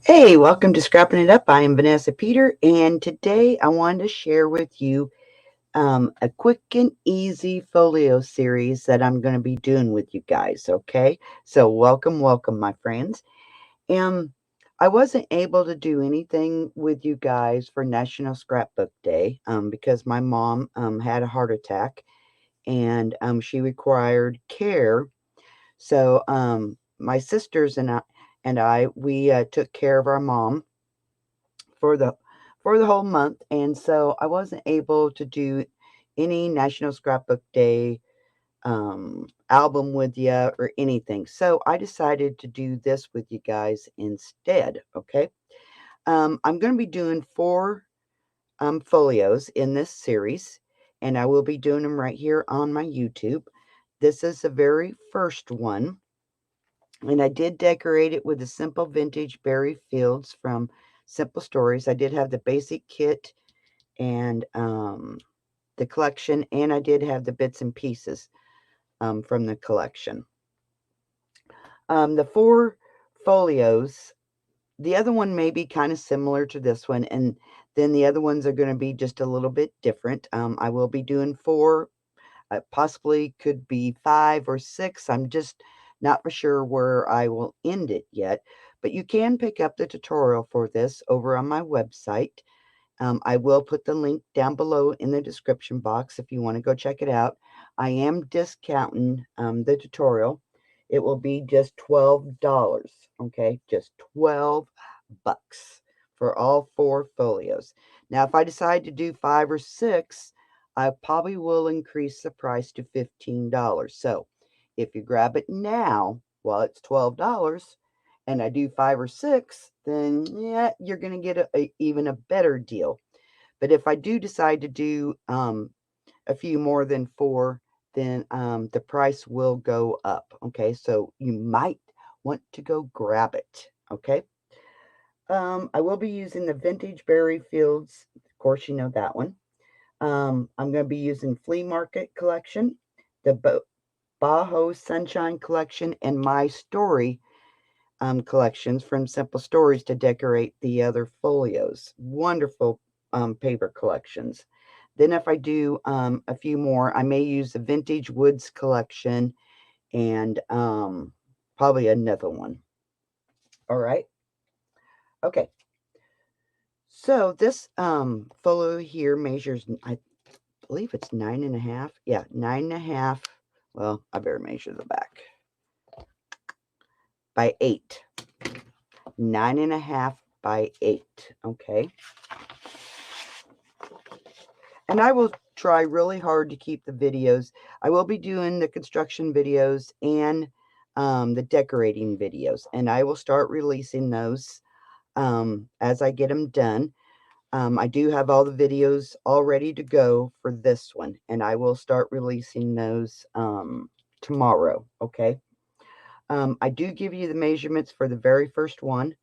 Hey, welcome to Scrapping It Up. I am Vanessa Peter, and today I wanted to share with you a quick and easy folio series that I'm going to be doing with you guys. Okay, so welcome, my friends. Um, I wasn't able to do anything with you guys for National Scrapbook Day because my mom had a heart attack and she required care. So my sisters and I we took care of our mom for the whole month, and so I wasn't able to do any National Scrapbook Day album with you or anything. So I decided to do this with you guys instead. Okay, I'm going to be doing four folios in this series, and I will be doing them right here on my YouTube. This is the very first one, and I did decorate it with the simple vintage berry fields from Simple Stories. I did have the basic kit and the collection, and I did have the bits and pieces from the collection. The four folios, the other one may be kind of similar to this one, and then the other ones are going to be just a little bit different. I will be doing four, possibly could be five or six. I'm just not for sure where I will end it yet, but you can pick up the tutorial for this over on my website. I will put the link down below in the description box if you want to go check it out. I am discounting the tutorial. It will be just $12. Okay, just 12 bucks for all four folios. Now, if I decide to do five or six, I probably will increase the price to $15. So if you grab it now while it's $12, and I do five or six, then yeah, you're going to get even a better deal. But if I do decide to do a few more than four, then the price will go up. Okay, so you might want to go grab it. Okay, I will be using the Vintage Berry Fields. Of course, you know that one. I'm going to be using Flea Market collection, the Boho Sunshine collection, and My Story collections from Simple Stories to decorate the other folios. Wonderful paper collections. Then if I do a few more, I may use the Vintage Woods collection and probably another one. All right. Okay. So this folio here measures, I believe it's 9.5. Yeah, 9.5. Well, I better measure the back. By 8. 9.5 by 8. Okay. And I will try really hard to keep the videos. I will be doing the construction videos and the decorating videos, and I will start releasing those as I get them done. I do have all the videos all ready to go for this one, and I will start releasing those tomorrow. Okay. I do give you the measurements for the very first one.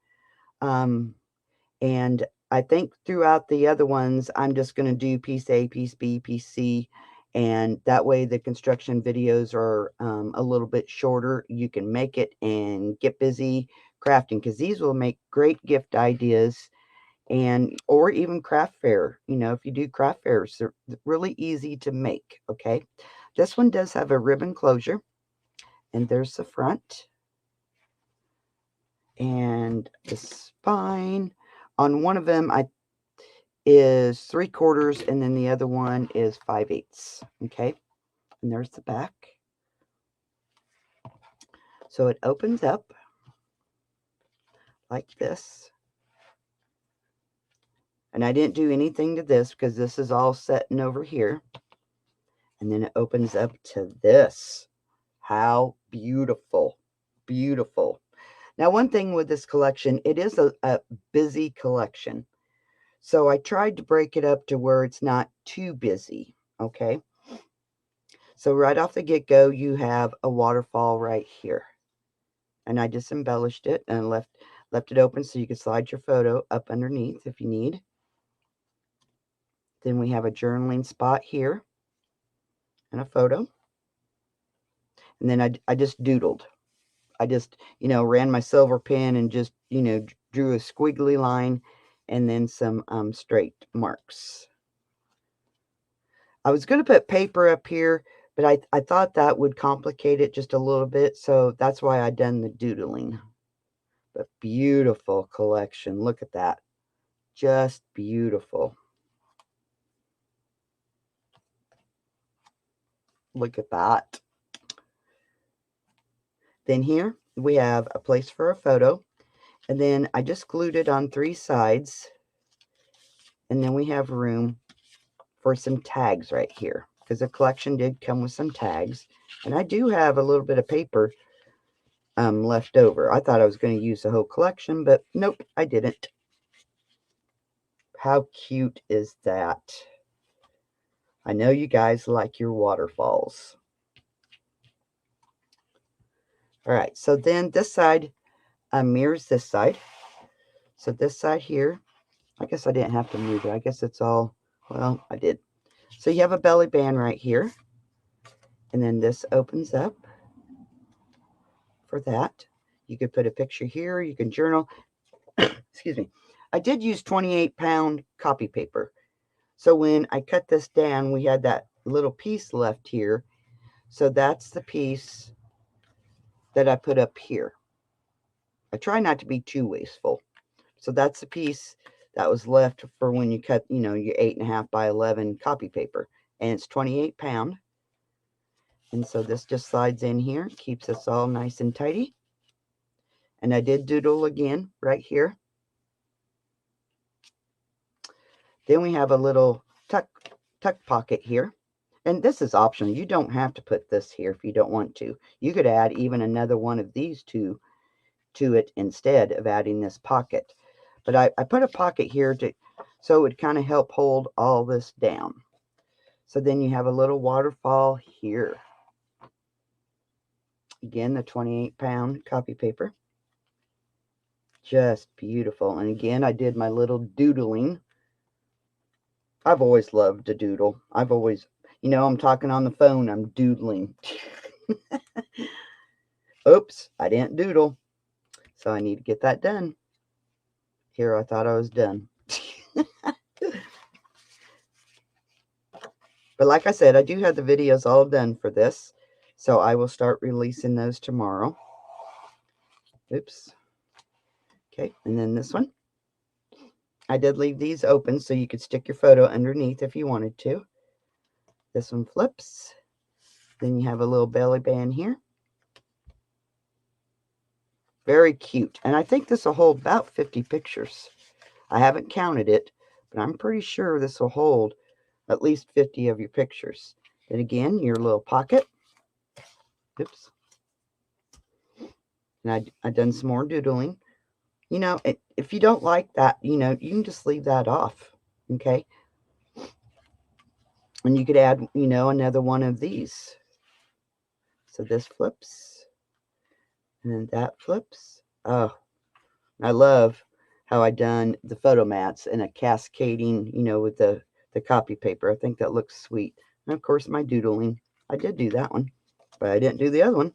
And I think throughout the other ones, I'm just going to do piece A, piece B, piece C. And that way the construction videos are a little bit shorter. You can make it and get busy crafting, because these will make great gift ideas, and or even craft fair. You know, if you do craft fairs, they're really easy to make. Okay. This one does have a ribbon closure, and there's the front and the spine. On one of them, is 3/4, and then the other one is 5/8. Okay, and there's the back. So it opens up like this. And I didn't do anything to this because this is all setting over here. And then it opens up to this. How beautiful. Beautiful. Now, one thing with this collection, it is a busy collection. So I tried to break it up to where it's not too busy. Okay. So right off the get-go, you have a waterfall right here. And I just embellished it and left it open so you can slide your photo up underneath if you need. Then we have a journaling spot here and a photo. And then I just doodled. I just, ran my silver pen and just, drew a squiggly line and then some straight marks. I was going to put paper up here, but I thought that would complicate it just a little bit, so that's why I done the doodling. But beautiful collection. Look at that. Just beautiful. Look at that. Then here we have a place for a photo, and then I just glued it on 3 sides, and then we have room for some tags right here, because the collection did come with some tags, and I do have a little bit of paper left over. I thought I was going to use the whole collection, but nope, I didn't. How cute is that? I know you guys like your waterfalls. All right, so then this side mirrors this side. So this side here, I guess I didn't have to move it. I guess it's all, well, I did. So you have a belly band right here. And then this opens up for that. You could put a picture here. You can journal. Excuse me. I did use 28-pound copy paper. So when I cut this down, we had that little piece left here. So that's the piece that I put up here. I try not to be too wasteful. So that's the piece that was left for when you cut, your 8.5 by 11 copy paper. And it's 28 pound. And so this just slides in here, keeps us all nice and tidy. And I did doodle again right here. Then we have a little tuck pocket here. And this is optional. You don't have to put this here if you don't want to. You could add even another one of these two to it instead of adding this pocket. But I put a pocket here so it would kind of help hold all this down. So then you have a little waterfall here. Again, the 28-pound copy paper. Just beautiful. And again, I did my little doodling. I've always loved to doodle. I've always, I'm talking on the phone, I'm doodling. Oops, I didn't doodle. So I need to get that done. Here, I thought I was done. But like I said, I do have the videos all done for this. So I will start releasing those tomorrow. Oops. Okay, and then this one. I did leave these open so you could stick your photo underneath if you wanted to. This one flips. Then you have a little belly band here. Very cute. And I think this will hold about 50 pictures. I haven't counted it, but I'm pretty sure this will hold at least 50 of your pictures. Then again, your little pocket. Oops. And I done some more doodling. If you don't like that, you can just leave that off. Okay. And you could add, another one of these. So this flips. And then that flips. Oh, I love how I done the photo mats and a cascading, with the copy paper. I think that looks sweet. And of course, my doodling. I did do that one, but I didn't do the other one.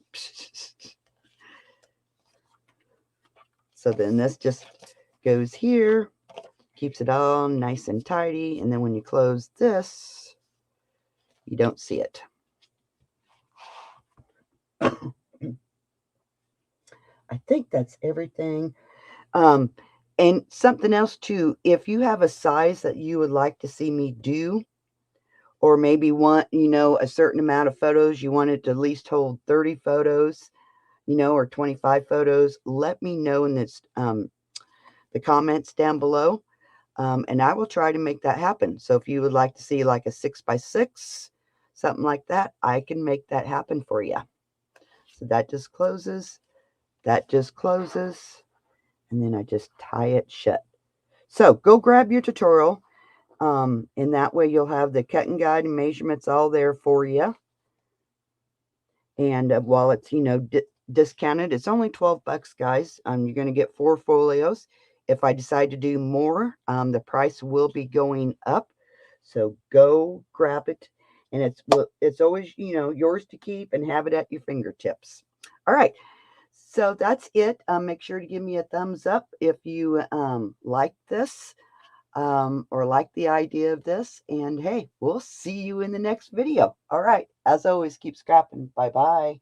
So then this just goes here, keeps it all nice and tidy. And then when you close this, you don't see it. I think that's everything. And something else too, if you have a size that you would like to see me do, or maybe want, a certain amount of photos, you want it to at least hold 30 photos, or 25 photos, let me know in this, the comments down below. And I will try to make that happen. So if you would like to see like a 6x6, something like that, I can make that happen for you. So that just closes. That just closes. And then I just tie it shut. So go grab your tutorial. And that way you'll have the cutting guide and measurements all there for you. And while it's, discounted, it's only 12 bucks, guys. You're going to get 4 folios. If I decide to do more, the price will be going up. So go grab it. And it's always, yours to keep and have it at your fingertips. All right. So that's it. Make sure to give me a thumbs up if you like this or like the idea of this. And hey, we'll see you in the next video. All right. As always, keep scrapping. Bye-bye.